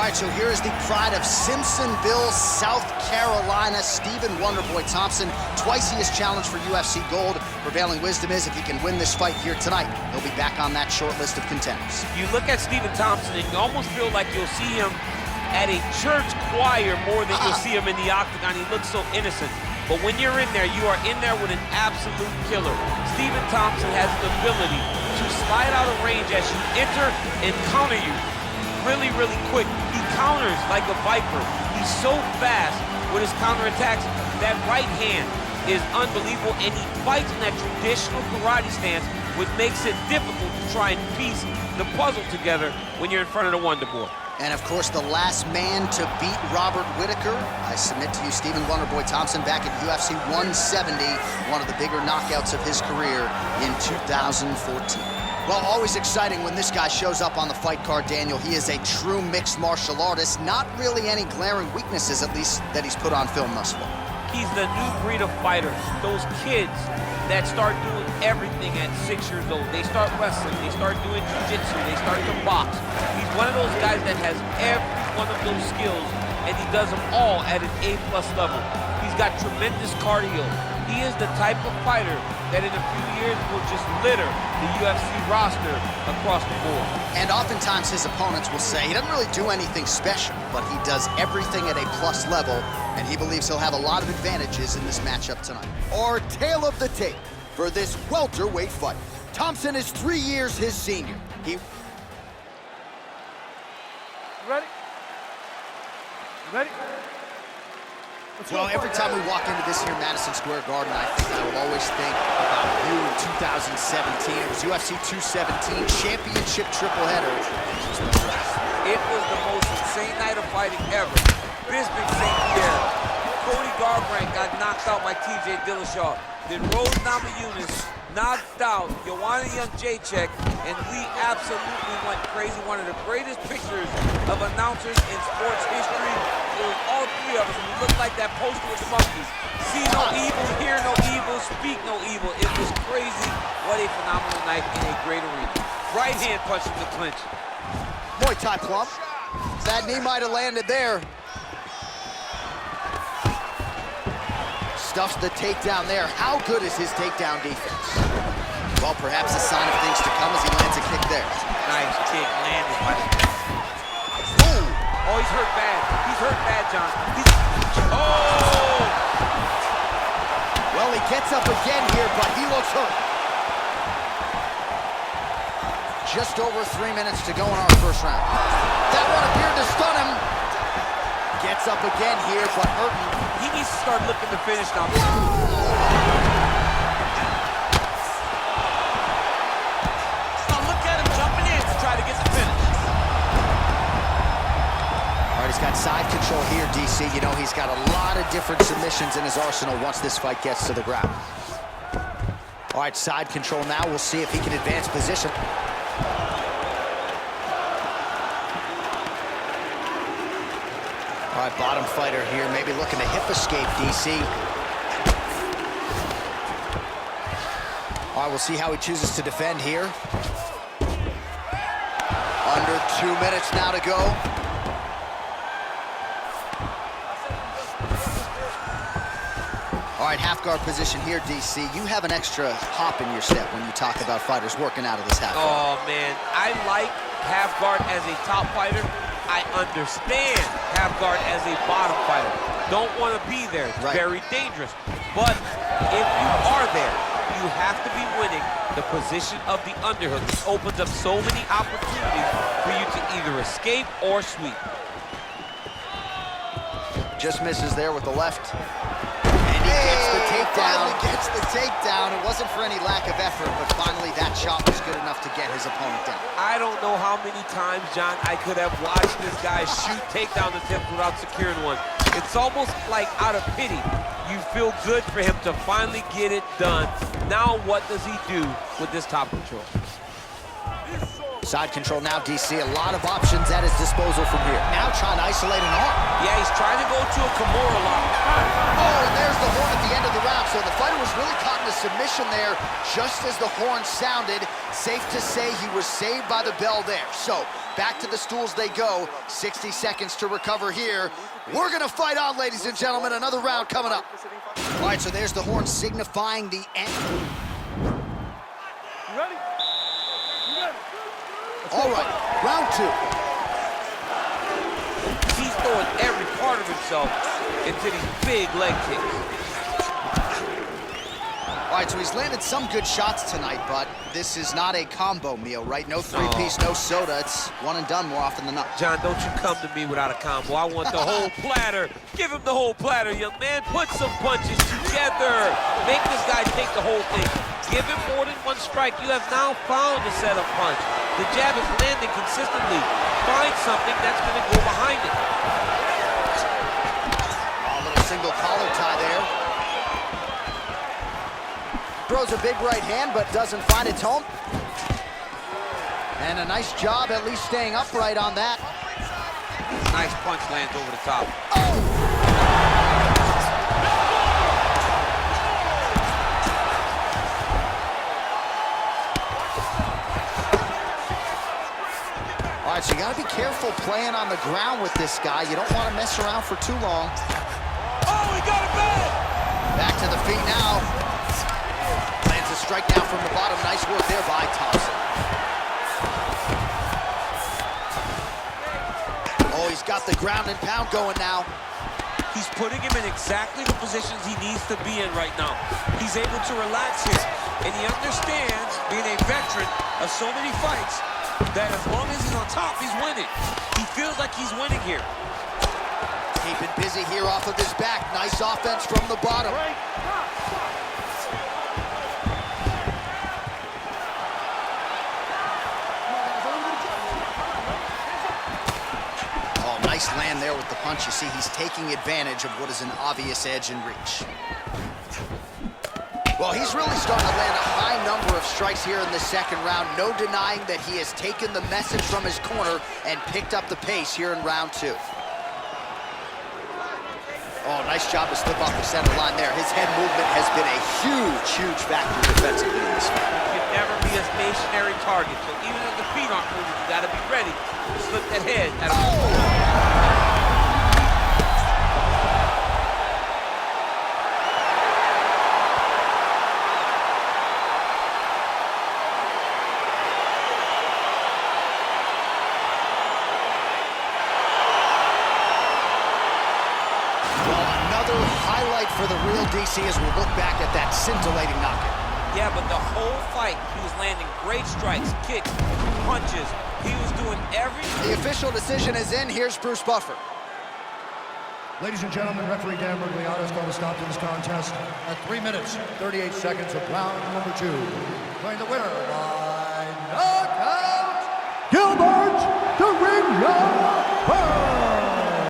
All right, so here is the pride of Simpsonville, South Carolina, Stephen Wonderboy Thompson. Twice he has challenged for UFC gold. Prevailing wisdom is if he can win this fight here tonight, he'll be back on that short list of contenders. You look at Stephen Thompson and you almost feel like you'll see him at a church choir more than you'll see him in the octagon. He looks so innocent. But when you're in there, you are in there with an absolute killer. Stephen Thompson has the ability to slide out of range as you enter and counter you really, really quick. He counters like a viper. He's so fast with his counterattacks. That right hand is unbelievable, and he fights in that traditional karate stance, which makes it difficult to try and piece the puzzle together when you're in front of the Wonder Boy. And of course, the last man to beat Robert Whitaker, I submit to you, Stephen Wonderboy Thompson, back at UFC 170, one of the bigger knockouts of his career in 2014. Well, always exciting when this guy shows up on the fight card, Daniel. He is a true mixed martial artist. Not really any glaring weaknesses, at least, that he's put on film thus far. He's the new breed of fighters. Those kids that start doing everything at 6 years old. They start wrestling, they start doing jiu-jitsu, they start to box. He's one of those guys that has every one of those skills, and he does them all at an A+ level. He's got tremendous cardio. He is the type of fighter that in a few years will just litter the UFC roster across the board. And oftentimes his opponents will say he doesn't really do anything special, but he does everything at a plus level, and he believes he'll have a lot of advantages in this matchup tonight. Our tale of the tape for this welterweight fight. Thompson is 3 years his senior. Ready? Ready? Well, every time we walk into this here Madison Square Garden, I will always think about you in 2017. It was UFC 217 championship triple header. It was the most insane night of fighting ever. Bisping St. Pierre. Cody Garbrandt got knocked out by TJ Dillashaw. Then Rose Namajunas knocked out Joanna Jędrzejczyk, and we absolutely went crazy. One of the greatest pictures of announcers in sports history. It was all three of us, and we looked like that poster with the monkeys. See no evil, hear no evil, speak no evil. It was crazy. What a phenomenal night in a great arena. Right hand punch in the clinch. Muay Thai plump. That knee might have landed there. Stuffs the takedown there. How good is his takedown defense? Well, perhaps a sign of things to come as he lands a kick there. Nice kick landed by the... Oh, he's hurt bad. He's hurt bad, John. Oh! Well, he gets up again here, but he looks hurt. Just over 3 minutes to go in our first round. That one appeared to stun him. Gets up again here, but hurting. He needs to start looking to finish now. Now look at him jumping in to try to get the finish. All right, he's got side control here, DC. You know, he's got a lot of different submissions in his arsenal once this fight gets to the ground. All right, side control now. We'll see if he can advance position. All right, bottom fighter here, maybe looking to hip escape, DC. All right, we'll see how he chooses to defend here. Under 2 minutes now to go. All right, half guard position here, DC. You have an extra hop in your step when you talk about fighters working out of this half guard. Oh, man, I like half guard as a top fighter. I understand half guard as a bottom fighter. Don't want to be there. It's very dangerous. But if you are there, you have to be winning the position of the underhook. This opens up so many opportunities for you to either escape or sweep. Just misses there with the left. And he gets the takedown. He gets the takedown. It wasn't for any lack of effort, but finally that shot was good enough to get his opponent down. I don't know how many times, John, I could have watched this guy shoot takedown attempts without securing one. It's almost like out of pity. You feel good for him to finally get it done. Now what does he do with this top control? Side control now, DC. A lot of options at his disposal from here. Now trying to isolate an arm. Yeah, he's trying to go to a Kimura lock. Oh, and there's the horn at the end of the round. So the fighter was really caught in a submission there just as the horn sounded. Safe to say he was saved by the bell there. So back to the stools they go. 60 seconds to recover here. We're going to fight on, ladies and gentlemen. Another round coming up. All right, so there's the horn signifying the end. You ready? You ready? All right, round 2. He's throwing every part of himself into these big leg kicks. All right, so he's landed some good shots tonight, but this is not a combo meal, right? No three-piece, no soda. It's one and done more often than not. John, don't you come to me without a combo. I want the whole platter. Give him the whole platter, young man. Put some punches together. Make this guy take the whole thing. Give him more than one strike. You have now found a setup punch. The jab is landing consistently. Find something that's going to go behind it. A little single collar tie there. Throws a big right hand, but doesn't find its home. And a nice job at least staying upright on that. Nice punch lands over the top. All right, so you got to be careful playing on the ground with this guy. You don't want to mess around for too long. Oh, he got it back! Back to the feet now. Lands a strike down from the bottom. Nice work there by Thompson. Oh, he's got the ground and pound going now. He's putting him in exactly the positions he needs to be in right now. He's able to relax him, and he understands, being a veteran of so many fights, that as long as he's on top, he's winning. He feels like he's winning here. Keeping busy here off of his back. Nice offense from the bottom. Oh, nice land there with the punch. You see, he's taking advantage of what is an obvious edge and reach. Well, he's really starting to land a high number of strikes here in the second round. No denying that he has taken the message from his corner and picked up the pace here in round 2. Oh, nice job to slip off the center line there. His head movement has been a huge, huge factor defensively in this fight. You can never be a stationary target, so even if the feet aren't moving, you got to be ready to slip that head at a highlight for the real DC as we look back at that scintillating knockout. Yeah, but the whole fight, he was landing great strikes, kicks, punches. He was doing everything. The official decision is in. Here's Bruce Buffer. Ladies and gentlemen, referee Dan Bergliano has called a stop to this contest at 3 minutes, 38 seconds of round number 2. Going the winner by